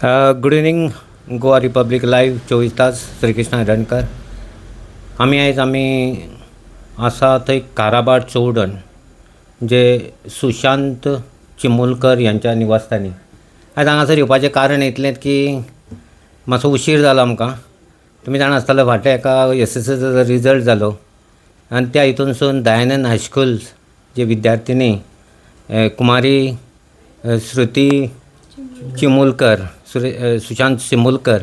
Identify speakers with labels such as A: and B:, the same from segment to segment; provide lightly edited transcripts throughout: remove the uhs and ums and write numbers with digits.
A: Good evening. Goa Republic live 24 तास श्रीकृष्ण हरणकर. आम्ही आसा थंय काराबार चौडण जे सुशांत चिमुलकर यांच्या निवासस्थानी. आयज हांगासर येवपाचें कारण इतलेंच की मातसो उशीर जालो आमकां. तुमी जाणा आसतले फाटल्या एका SSCचो रिजल्ट जालो आनी त्या हितूनसून दयानंद हायस्कूल जे विद्यार्थिनी कुमारी श्रुती चिमुलकर सुशांत चिमुलकर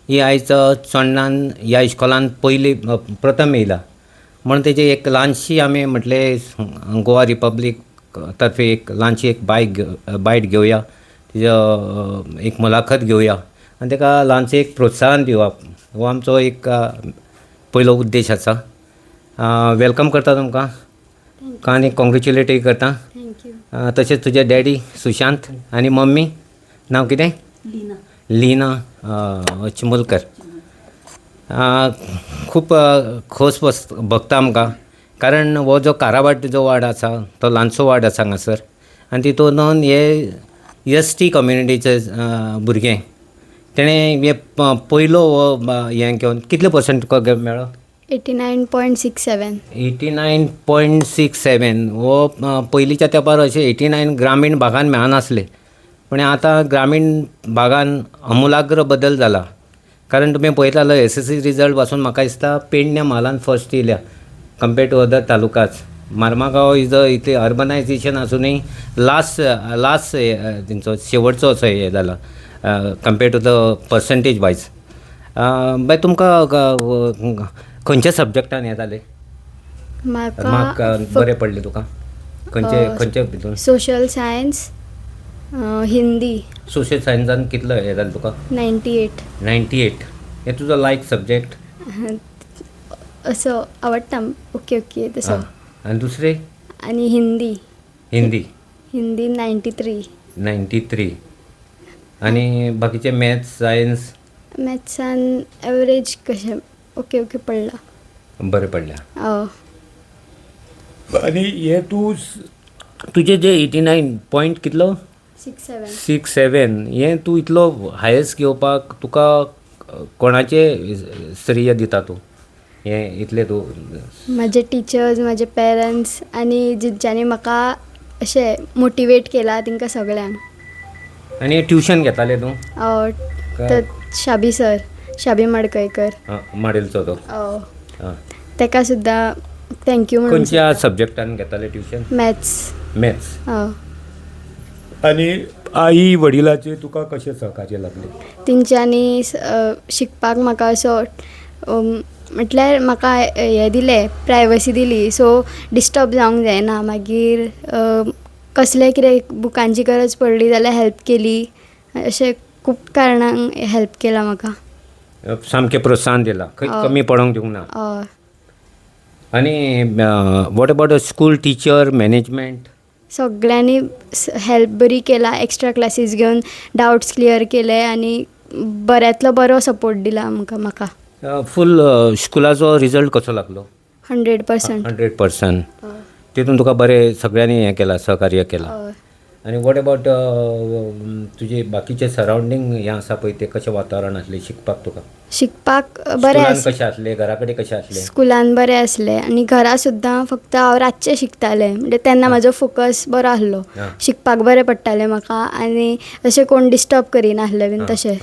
A: ही आयज चोडणान ह्या इस्कॉलान प्रथम येयला म्हणून तेजी एक ल्हानशी आमी म्हटले गोवा रिपब्लीक तर्फे एक ल्हानशी एक बायट घेवया, तिजो एक मुलाखत घेवया आनी ताका ल्हानशें एक प्रोत्साहन दिवप हो आमचो एक पयलो उद्देश आसा. वेलकम करता तुमकां आनी कॉंग्रेच्युलेटय करता. तशेंच तुजे डॅडी सुशांत आनी मम्मी नांव कितें? लीना चिमुलकर. खूब खोस भोगता आमकां, कारण हो जो काराबाट जो वार्ड आसा तो ल्हानसो वार्ड आसा हांगासर आनी तितून हे ST कम्युनिटीचे भुरगे तेणें हे पयलो हो हें घेवन कितले पर्संट तुका मेळ्ळो?
B: 89.67.
A: 89.67. हो पयलींच्या तेंपार अशें 89 ग्रामीण भागान मेळनासले, पण आतां ग्रामीण भागान अमुलाग्र बदल जाला. कारण तुमी पळयतालो SSC रिजल्ट पासून म्हाका दिसता पेडण्या म्हालान फर्स्ट येयल्या compared to other talukas. Mormugao इतले अर्बनायजेशन आसुनूय लास्ट तेंचो शेवटचो असो हे जाला compared to the percentage wise. बाय तुमकां खंयच्या सब्जेक्टान हें जालें? मार्क बरें पडले तुका खंयचे भितून?
B: Social science, Hindi.
A: सोशल सायन्सान कितलो हें जालें तुका? 98. हे तुजो लायक सब्जेक्ट?
B: असो आवडटा. ओके तसो.
A: आनी दुसरे?
B: आनी हिंदी
A: 93. आनी बाकीचे मॅथ्स सायन्स?
B: मॅथ्सान एवरेज कशें ओके पडला.
A: बरें पडल्या.
C: आनी हे
A: तुजे जे 89 पॉयंट कितलो? 67. हें तूं इतलो हायस्ट घेवपाक तुका कोणाचे श्रेय दिता तूं? हें इतलें तूं?
B: म्हाजे टिचर्स, म्हाजे पेरंट्स आनी जेंच्यांनी म्हाका अशें मोटिवेट केला तांकां सगळ्यांक.
A: आनी ट्युशन घेताले तूं?
B: शाबी सर, शाबी मडकयकर
A: माडेलचो तो.
B: ताका सुद्दां थँक्यू म्हणून.
A: खंयच्या सब्जेक्टान घेताले ट्युशन? मॅथ्स.
C: आनी आई वडिलांचे तुका कशें सहकार्य लागले?
B: तेंच्यांनी शिकपाक म्हाका असो म्हटल्यार म्हाका हें दिलें, प्रायवसी दिली, सो डिस्टर्ब जावंक जायना. मागीर कसलें कितें बुकांची गरज पडली जाल्यार हेल्प केली. अशें खूब कारणांक हेल्प केला म्हाका.
A: सामकें प्रोत्साहन दिलां, खंय कमी पडोंक दिवंक ना. आनी what about school teacher management?
B: सगळ्यांनी हेल्प बरी केला. एक्स्ट्रा क्लासीस घेवन डावट्स क्लियर केले आनी बऱ्यांतलो बरो सपोर्ट दिला म्हाका.
A: फूल स्कुलाचो रिजल्ट कसो लागलो?
B: 100%.
A: 100%. तितून तुका बरें सगळ्यांनी हें केलां, सहकार्य केलां. आनी वॉट अबाउट तुजे बाकीचे सरावंडींग हें आसा पळय तें कशें वातावरण आसलें शिकपाक
B: बरें
A: कशें आसलें? घरा कडेन कशें आसलें?
B: स्कुलान बरें आसलें आनी घरा सुद्दां फक्त हांव रातचें शिकतालें, म्हणजे तेन्ना म्हाजो फोकस बरो आसलो. शिकपाक बरें पडटालें म्हाका आनी अशें कोण डिस्टर्ब करिनासलें बीन तशें.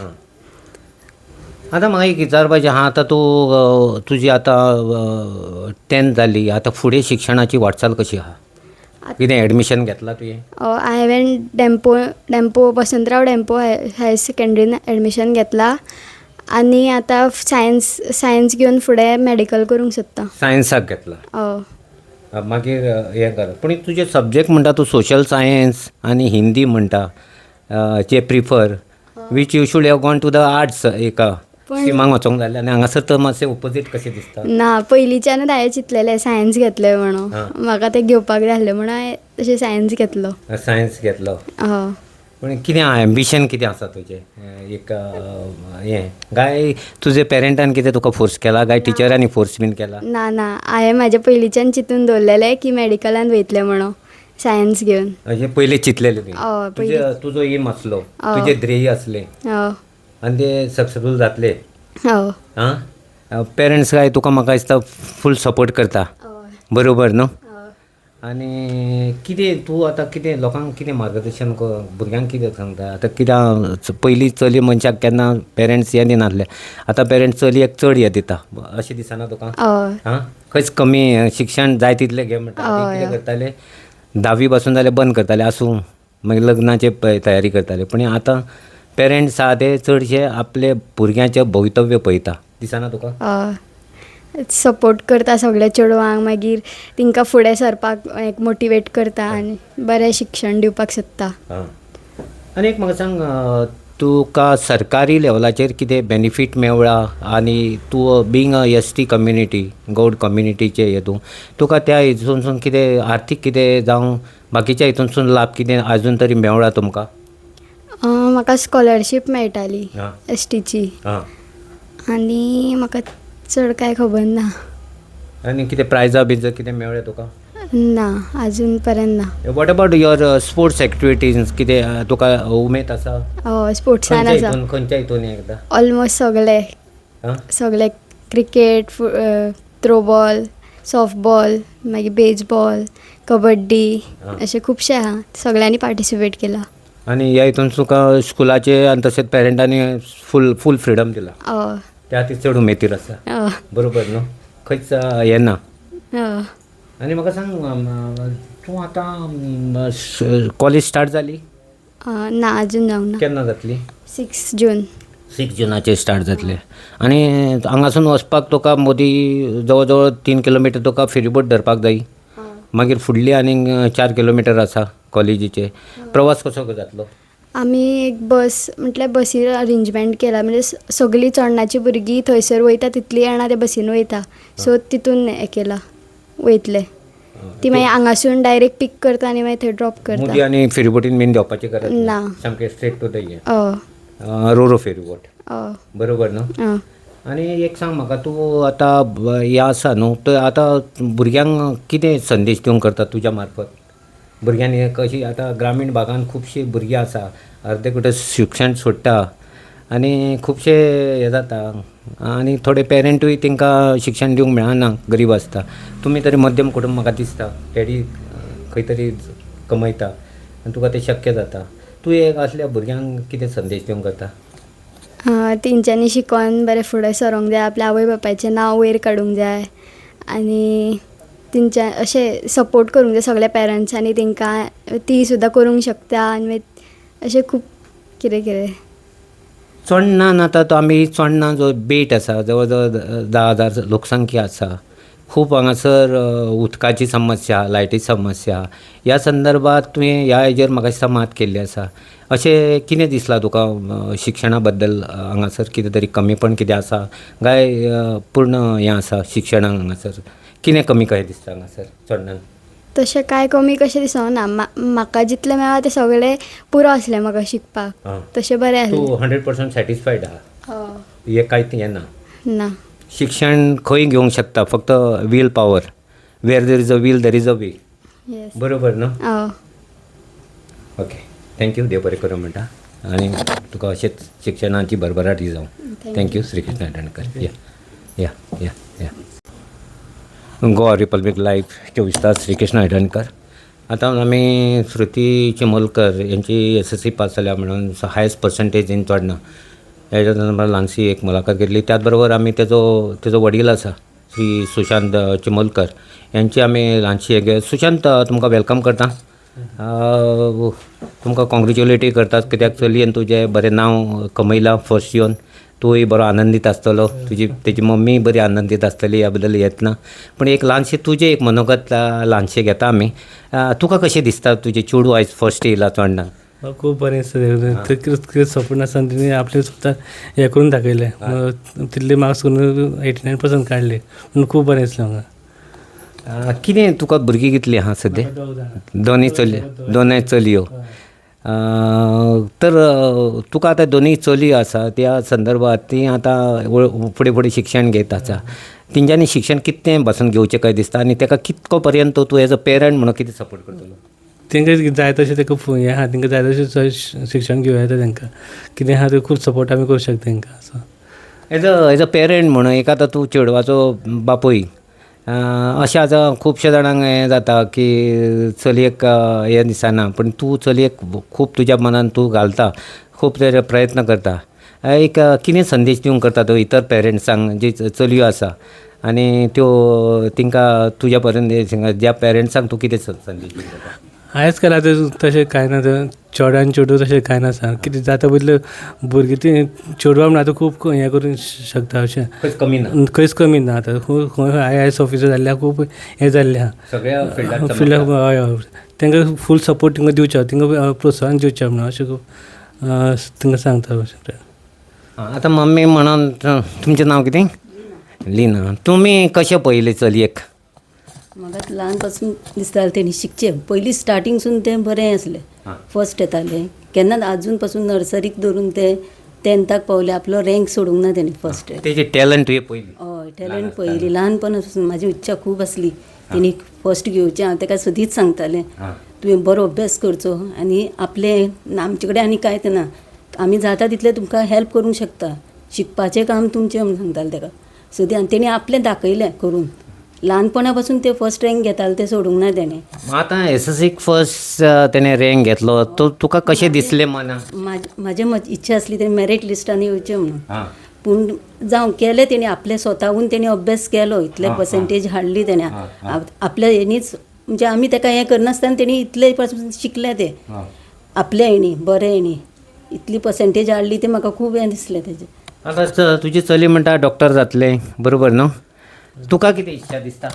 A: आतां म्हाका एक विचारपाचें आहा, आतां तूं तुजी आतां 10th जाली, आतां फुडें शिक्षणाची वाटचाल कशी आहा? कितें एडमिशन घेतलां तुवें?
B: हांवें डेम्पो वसंतराव डेम्पो हायर सेकंडरीन एडमिशन घेतलां आनी आतां सायन्स घेवन फुडें मॅडिकल करूंक सोदता.
A: सायन्साक घेतला? मागीर हें कर. पूण तुजे सब्जेक्ट म्हणटा तूं सोशल सायन्स आनी हिंदी म्हणटा जे prefer, which you should have gone to the arts एका सिमांक वचोंक जालें. आनी हांगासर तर मातशें ओपोजीट कशें दिसता?
B: ना, पयलींच्यानूच हांवें चिंतलेलें सायन्स घेतलें म्हणून. म्हाका तें घेवपाक जाय आसलें म्हणून हांवें तशें सायन्स घेतलो.
A: पूण कितें आहा एम्बिशन कितें आसा तुजें? एक हें गाय तुजे पेरंटान कितें तुका फोर्स केला गाय टिचरांनी फोर्स बीन केला?
B: ना, हांवें म्हाजें पयलींच्यान चिंतून दवरलेलें की मॅडिकलान वयतलें म्हणून. सायन्स घेवन
A: म्हणजे पहिले चितलेले तुवें.
B: हय पयलीं
A: तुजो एम असलो,
B: हय.
A: तुजे ध्येय असले
B: हय
A: आनी ते सक्सेसफूल जातले.
B: हय
A: हां पेरंट्स काय तुका म्हाका दिसता फूल सपोर्ट करता,
B: हय
A: बरोबर न्हू.
B: हय
A: आनी कितें तूं आतां कितें लोकांक कितें मार्गदर्शन भुरग्यांक कितें सांगता आतां कित्याक पयलीं चली मनशाक केन्ना पेरंट्स हें दिनासले, आतां पेरंट्स चलयेक चड हें दिता अशें दिसना तुका.
B: हय
A: हां खंयच कमी शिक्षण जाय तितलें घे म्हणटा. आदी कितें करताले 10वी पासून जाल्यार बंद करताले आसूं मागीर लग्नाचे तयारी करताले. पूण आतां पेरंट्स आहा ते चडशे आपले भुरग्याचें भवितव्य पळयता दिसना तुका.
B: हय सपोर्ट करता सगळे चेडवांक, मागीर तांकां फुडें सरपाक एक मोटिवेट करता आनी बरें शिक्षण दिवपाक सोदता.
A: हां आनी एक म्हाका सांग तुका सरकारी लेवलाचेर कितें बेनिफीट मेवळा आनी तूं being a ST community Gawda कम्युनिटीचे हेतून तुका त्या हितूनसून कितें आर्थीक कितें जावं बाकीच्या हितूनसून लाभ कितें आजून तरी मेवळा तुमकां.
B: म्हाका स्कॉलरशीप मेळटाली
A: हां
B: STची
A: हां
B: आनी म्हाका चड कांय खबर ना.
A: आनी कितें प्रायजां बिजां कितें मेवळें तुका.
B: ना आजून पर्यंत ना.
A: What about your sports activities कितें तुका उमेद आसा.
B: हय स्पोर्ट्सान आसा
A: खंयच्या हितून एकदां.
B: ऑलमोस्ट सगळे
A: हां
B: सगळे क्रिकेट थ्रोबॉल सॉफ्टबॉल मागीर बेजबॉल कबड्डी अशें खुबशे आहा सगळ्यांनी पार्टिसिपेट केला.
A: आनी ह्या हितून तुका स्कुलाचे आनी तशेंच पेरंटांनी फूल फ्रिडम दिला.
B: हय
A: त्या खातीर चड उमेदीर आसा,
B: हय
A: बरोबर न्हू. खंयच हें ना.
B: हय
A: आनी म्हाका सांग तूं आतां कॉलेज स्टार्ट जाली
B: ना आजून जावंक ना.
A: केन्ना जातली.
B: 6 जून.
A: 6 जुनाचेर स्टार्ट जातले. आनी हांगासून वचपाक तुका मोदी जवळ जवळ 3 किलोमिटर तुका फेरीबोट धरपाक जाय. मागीर फुडली आनीक 4 किलोमिटर आसा कॉलेजीचे. प्रवास कसो जातलो.
B: आमी एक बस म्हटल्यार बसी अरेंजमेंट केला म्हणजे सगळीं चोडणाची भुरगीं थंयसर वयता तितलीं जाणां ते बसीन वयता. सो तितून हें केला वयतले. ती मागीर हांगासून डायरेक्ट पिक करता आनी मागीर थंय ड्रॉप करता.
A: मोदी आनी फेरीबोटीन बीन देवपाची गरज
B: ना.
A: सामकें स्ट्रेट टू द हें
B: हय
A: रोरो फेरीबोट,
B: हय
A: बरोबर न्हू.
B: हय
A: आनी एक सांग म्हाका तूं आतां हें आसा न्हू तर आतां भुरग्यांक कितें संदेश दिवंक करता तुज्या मार्फत. भुरग्यांनी कशी आतां ग्रामीण भागांत खुबशीं भुरगीं आसा अर्दे कुठे शिक्षण सोडटा आनी खुबशे हें जाता आनी थोडे पेरंटूय तांकां शिक्षण दिवंक मेळना गरीब आसता. तुमी तरी मध्यम कुटुंब म्हाका दिसता डॅडी खंय तरी कमयता आनी तुका तें शक्य जाता. तूं एक असल्या भुरग्यांक कितें संदेश दिवंक करता.
B: तेंच्यांनी शिकोन बरें फुडें सरोंक जाय आपल्या आवय बापायचें नांव वयर काडूंक जाय आनी तेंच्या अशें सपोर्ट करूंक जाय सगळ्या पेरंट्सांनी तांकां ती सुद्दां करूंक शकता आनी मागीर अशें खूब कितें कितें.
A: चोडणान आतां तो आमी चोडणा जो बेट आसा जवळ जवळ 10,000 लोकसंख्या आसा. खूब हांगासर उदकाची समस्या लायटीची समस्या ह्या संदर्भात तुवें ह्या हेजेर म्हाका दिसता मात केल्ली आसा. अशें कितें दिसलां तुका शिक्षणा बद्दल हांगासर कितें तरी कमीपण कितें आसा काय पूर्ण हें आसा शिक्षणाक हांगासर कितें कमी कशें दिसता हांगासर चोडणान.
B: तशें कांय कमी कशें दिसना. म्हाका जितलें मेळ्ळा तें सगळें पुरो आसलें म्हाका शिकपाक. तशें बरें आसलें.
A: तूं 100% सॅटिस्फायड आहा. हें कांयच हें ना.
B: ना
A: शिक्षण खंय घेवंक शकता फक्त will power. Where there is a will there is a way.
B: Yes
A: बरोबर न्हू.
B: हय
A: ओके थँक्यू देव बरें करूं म्हणटा आनी तुका अशेंच शिक्षणाची भरभराट जावं. थँक्यू श्री कृष्ण हडणकर. या या या या गोवा रिपब्लीक लायव्ह 24 तास श्री कृष्ण हडणकर. आतां आमी श्रुती चिमोलकर यांची SSC पास जाल्या म्हणून हायस्ट पर्संटेज इन चोडणा हेच्या नंतर ल्हानशी एक मुलाखत घेतली. त्याच बरोबर आमी तेजो वडील आसा श्री सुशांत चिमोलकर यांची आमी ल्हानशी एक सुशांत तुमकां वेलकम करता. तुमकां कॉंग्रेच्युलेटी करतात कित्याक चलयेन तुजें बरें नांव कमयलां फर्स्ट येवन. तूंय बरो आनंदीत आसतलो तेजी मम्मी बरी आनंदीत आसतली ह्या बद्दल येत ना. पूण एक ल्हानशें तुजें एक मनोगत ल्हानशें घेता आमी. तुका कशें दिसता तुजें चेडूं आयज फर्स्ट येयला चोडणान.
D: खूब बरें कितें सपोर्ट आसा तेणी आपलें सुद्दां हें करून दाखयलें. तितले मार्क्स करून 89% काडले म्हणून खूब बरें दिसलें म्हाका.
A: कितें तुका भुरगीं कितलीं आहा सद्या. दोनूय चलयो. तर तुका आतां दोनूय चलयो आसा त्या संदर्भात ती आतां फुडें फुडें शिक्षण घेत आसा. तेंच्यांनी शिक्षण कितें पासून घेवचें काय दिसता आनी ताका कितको पर्यंत तूं एज अ पेरंट म्हणून कितें सपोर्ट करतलो.
D: तांकां जाय तशें ताका हें आहा तांकां जाय तशें शिक्षण घेवं येता तांकां कितें आहा तें खूब सपोर्ट आमी करूं शकता तांकां असो
A: एज अ पेरंट म्हणून एक आतां तूं चेडवाचो बापूय अशें आतां खुबशे जाणांक हें जाता की चलयेक हें दिसना पूण तूं चलयेक खूब तुज्या मनान तूं घालता खूब तेजे प्रयत्न करता एक कितें संदेश दिवंक करता तो इतर पेरंट्सांक जी चलयो आसा आनी त्यो तांकां तुज्या पर्यंत ज्या पेरंट्सांक तूं कितें संदेश दिवंक करता
D: आयज काल आतां तशें कांय ना चेडो आनी चेडूं तशें कांय नासा कितें जाता बदल भुरगीं ती चेडवां म्हणून आतां खूब हें करूं शकता अशें
A: खंयच कमी ना
D: खंयच कमी ना आतां खंय IAS ऑफिसर जाल्ल्या खूब हें जाल्लें आहा
A: सगळ्या फिल्डांत
D: फिल्डाक हय हय तांकां फूल सपोर्ट तांकां दिवचो तांकां प्रोत्साहन दिवचें म्हणून अशें तांकां सांगता अशें
A: आतां मम्मी म्हणून तुमचें नांव कितें लिना तुमी कशें पळयलें चलयेक
E: म्हाका ल्हानपासून दिसतालें तेणी शिकचें पयलीं स्टार्टींगसून तें बरें आसलें फर्स्ट येतालें केन्ना आजून पासून नर्सरीक धरून ते 10th पावले आपलो रँक सोडूंक ना तेणी फर्स्ट
A: तेजें टॅलंट तुवें पयली
E: हय टॅलंट पयलीं ल्हानपणापासून म्हाजी इच्छा खूब आसली तेणी फर्स्ट घेवचें हांव ताका सदींच सांगतालें तुवें बरो अभ्यास करचो आनी आपलें आमचे कडेन आनी कांयच ना आमी जाता तितलें तुमकां हेल्प करूंक शकता शिकपाचें काम तुमचें म्हणून सांगतालें ताका सदी आनी तेणी आपलें दाखयलें करून ल्हानपणा पासून ते फर्स्ट रँक घेताले ते सोडूंक ना तेणें
A: आतां SSCक फर्स्ट तेणें रँक घेतलो तो तुका कशें दिसलें मना
E: म्हाजें इच्छा आसली तेणी मेरीट लिस्टान येवचें म्हणून पूण जावं केलें तेणी आपलें स्वताहून तेणी अभ्यास केलो इतले पर्सेंटेज हाडली तेणें आपल्या हेणीच म्हणजे आमी ताका हें करनासतना तेणी इतले पासून शिकलें तें आपल्या हेणी बरें हेणी इतली पर्सेंटेज हाडली तें म्हाका खूब हें दिसलें तेजें
A: आतां तुजी चली म्हणटा डॉक्टर जातलें बरोबर न्हू तुका कितें इच्छा दिसता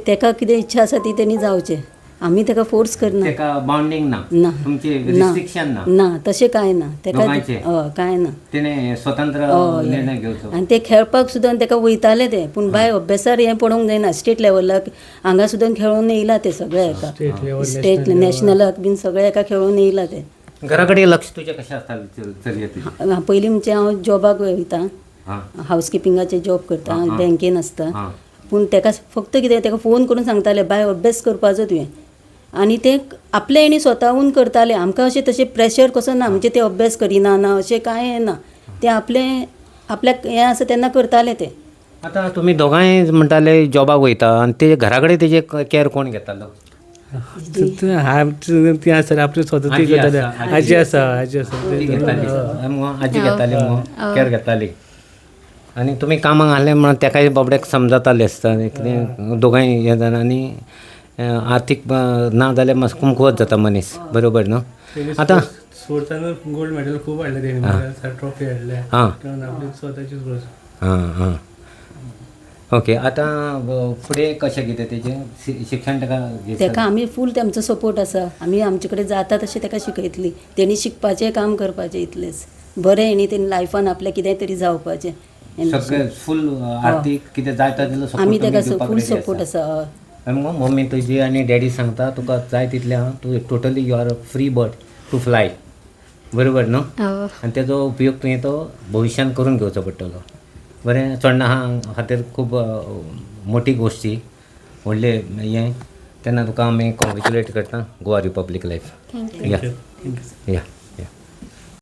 E: ताका कितें इच्छा आसा ती तेणी जावचें आमी ताका फोर्स करना
A: तेका बाउंडिंग ना
E: ना
A: तुमची रिस्ट्रिक्शन ना
E: ना तशें कांय ना ताका
A: दोगांयचें?
E: हय कांय ना
A: तेणें स्वतंत्र निर्णय घेवचो
E: आनी ते खेळपाक सुद्दां ताका वयताले ते पूण भायर अभ्यासार हें पडोवंक जायना स्टेट लेवलाक हांगा सुद्दां खेळून येयला ते सगळे हाका स्टेट नॅशनलाक बीन सगळे हाका खेळून येयला ते
A: घरा कडेन लक्ष तुजें कशें आसतालें चलये
E: पयलीं म्हणजे हांव जॉबाक वयतां हावजकिपिंगाचे जॉब करता बँकेन आसता पूण ताका फक्त कितें ताका फोन करून सांगताले बाय अभ्यास करपाचो तुवें आनी ते आपले हेणी स्वताहून करताले आमकां अशें तशें प्रेशर कसो ना म्हणजे ते अभ्यास करिना ना अशें कांय ना ते आपल्याक हें आसा तेन्ना करताले ते
A: आतां तुमी दोगांय म्हणटाले जॉबाक वयता आनी ते घरा कडेन तेजे कॅर कोण घेतालो
D: ती आसा आपली स्वता ती करताली आजी आसा
A: आजी घेताली मग कॅर घेताली आनी तुमी कामाक आहले म्हणून तेकाय बाबड्याक समजताले आसता कितें दोगांय हें जाता आनी आर्थीक ना जाल्यार मातसो कुमकुवत जाता मनीस बरोबर न्हू आतां
D: स्पोर्ट्सान गोल्ड मेडल खूब हाडले तेणी ट्रॉफी हाडल्या आपली स्वताचीच
A: हां ओके आतां फुडें कशें कितें तेजें शिक्षण
E: ताका आमी फूल तेमचो सपोर्ट आसा आमी आमचे कडेन जाता तशें ताका शिकयतली तेणी शिकपाचें काम करपाचें इतलेंच बरें हेणी तेणी लायफान आपल्या कितें तरी जावपाचें
A: सगळें फूल आर्थीक कितें जाय तितलो
E: आमी ताका फूल सपोर्ट आसा हय
A: मग मम्मी तुजी आनी डॅडी सांगता तुका जाय तितलें आहा तूं totally you are free bird to fly बरोबर न्हू आनी तेजो उपयोग तुवें तो भविश्यान करून घेवचो पडटलो बरें चोडणा खातीर खूब मोठी गोश्टी व्हडले हें तेन्ना तुका आमी कॉंग्रेच्युलेट करता गोवा रिपब्लीक लायफ या